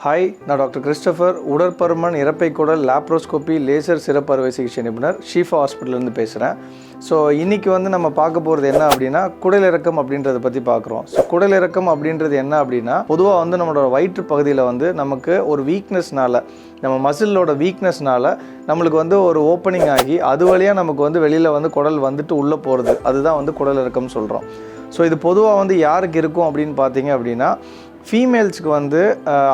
Hi, நான் doctor Christopher, உடற்பருமன், இறப்பை குடல், லாப்ரோஸ்கோபி, லேசர் சிறப்பு அறுவை சிகிச்சை நிபுணர், ஷீஃபா ஹாஸ்பிட்டல்லேருந்து பேசுகிறேன். ஸோ இன்றைக்கி நம்ம பார்க்க போகிறது என்ன அப்படின்னா, குடலிறக்கம் அப்படின்றத பற்றி பார்க்குறோம். ஸோ குடலிறக்கம் அப்படின்றது என்ன அப்படின்னா, பொதுவாக நம்மளோட வயிற்று பகுதியில் நமக்கு ஒரு வீக்னஸ்னால, நம்ம மசிலோட வீக்னஸ்னால நம்மளுக்கு ஒரு ஓப்பனிங் ஆகி அது வழியாக நமக்கு வெளியில் குடல் வந்துட்டு உள்ளே போகிறது, அதுதான் குடலிறக்கம் சொல்கிறோம். ஸோ இது பொதுவாக யாருக்கு இருக்கும் அப்படின்னு பார்த்தீங்க அப்படின்னா, ஃபீமேல்ஸுக்கு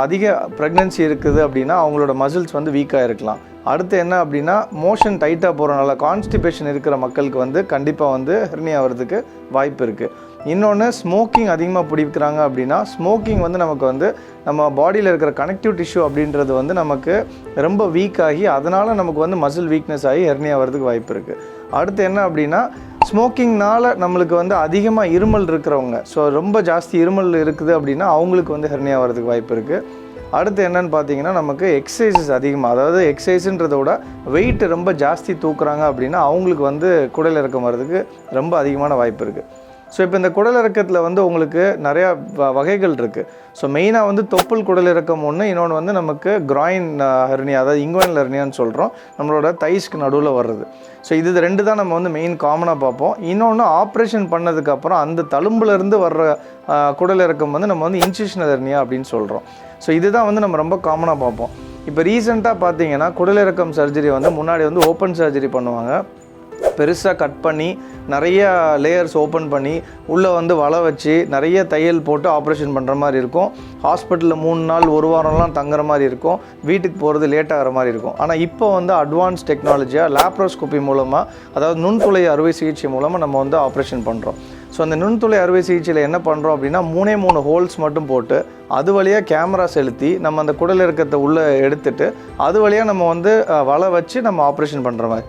அதிக ப்ரெக்னென்சி இருக்குது அப்படின்னா அவங்களோட மசில்ஸ் வீக்காக இருக்கலாம். அடுத்து என்ன அப்படின்னா, மோஷன் டைட்டாக போகிறனால கான்ஸ்டிபேஷன் இருக்கிற மக்களுக்கு கண்டிப்பாக ஹெர்னியா ஆகிறதுக்கு வாய்ப்பு இருக்குது. இன்னொன்று, ஸ்மோக்கிங் அதிகமாக பிடிக்கிறாங்க அப்படின்னா, ஸ்மோக்கிங் நமக்கு நம்ம பாடியில் இருக்கிற கனெக்டிவ் டிஷ்யூ அப்படின்றது நமக்கு ரொம்ப வீக் ஆகி அதனால் நமக்கு மசில் வீக்னஸ் ஆகி ஹெர்னியா ஆகிறதுக்கு வாய்ப்பு இருக்குது. அடுத்து என்ன அப்படின்னா, ஸ்மோக்கிங்னால் நம்மளுக்கு அதிகமாக இருமல் இருக்கிறவங்க, ஸோ ரொம்ப ஜாஸ்தி இருமல் இருக்குது அப்படின்னா அவங்களுக்கு ஹெர்னியா ஆகிறதுக்கு வாய்ப்பு இருக்குது. அடுத்து என்னென்னு பார்த்தீங்கன்னா, நமக்கு எக்ஸசைசஸ் அதிகமாக, அதாவது எக்ஸசைஸுன்றதை விட வெயிட் ரொம்ப ஜாஸ்தி தூக்குறாங்க அப்படின்னா அவங்களுக்கு குடலிறக்கம் வர்றதுக்கு ரொம்ப அதிகமான வாய்ப்பு இருக்குது. ஸோ இப்போ இந்த குடலிறக்கத்தில் உங்களுக்கு நிறையா வகைகள் இருக்குது. ஸோ மெயினாக தொப்புள் குடலிறக்கம் ஒன்று, இன்னொன்று நமக்கு கிராயின் ஹெர்னியா, அதாவது இங்குவனல் ஹெர்னியான்னு சொல்கிறோம், நம்மளோட தைஸ்க்கு நடுவில் வர்றது. ஸோ இது ரெண்டு தான் நம்ம மெயின் காமனாக பார்ப்போம். இன்னொன்று, ஆப்ரேஷன் பண்ணதுக்கப்புறம் அந்த தழும்புலேருந்து வர்ற குடலிறக்கம் நம்ம இன்சிஷனல் ஹெர்னியா அப்படின்னு சொல்கிறோம். ஸோ இதுதான் நம்ம ரொம்ப காமனாக பார்ப்போம். இப்போ ரீசெண்டாக பார்த்தீங்கன்னா, குடலிறக்கம் சர்ஜரி முன்னாடி ஓப்பன் சர்ஜரி பண்ணுவாங்க, பெருசாக கட் பண்ணி நிறைய லேயர்ஸ் ஓப்பன் பண்ணி உள்ளே வலை வச்சு நிறைய தையல் போட்டு ஆப்ரேஷன் பண்ணுற மாதிரி இருக்கும். ஹாஸ்பிட்டலில் 3 நாள் 1 வாரம்லாம் தங்குற மாதிரி இருக்கும், வீட்டுக்கு போகிறது லேட் ஆகிற மாதிரி இருக்கும். ஆனால் இப்போ அட்வான்ஸ் டெக்னாலஜியாக லாப்ரோஸ்கோபி மூலமாக, அதாவது நுண்துளை அறுவை சிகிச்சை மூலமாக நம்ம ஆப்ரேஷன் பண்ணுறோம். ஸோ அந்த நுண்துளை அறுவை சிகிச்சையில் என்ன பண்ணுறோம் அப்படின்னா, 3 ஹோல்ஸ் மட்டும் போட்டு அது வழியாக கேமரா செலுத்தி நம்ம அந்த குடலிறக்கத்தை உள்ளே எடுத்துட்டு அது வழியாக நம்ம வலை வச்சு நம்ம ஆப்ரேஷன் பண்ணுற மாதிரி.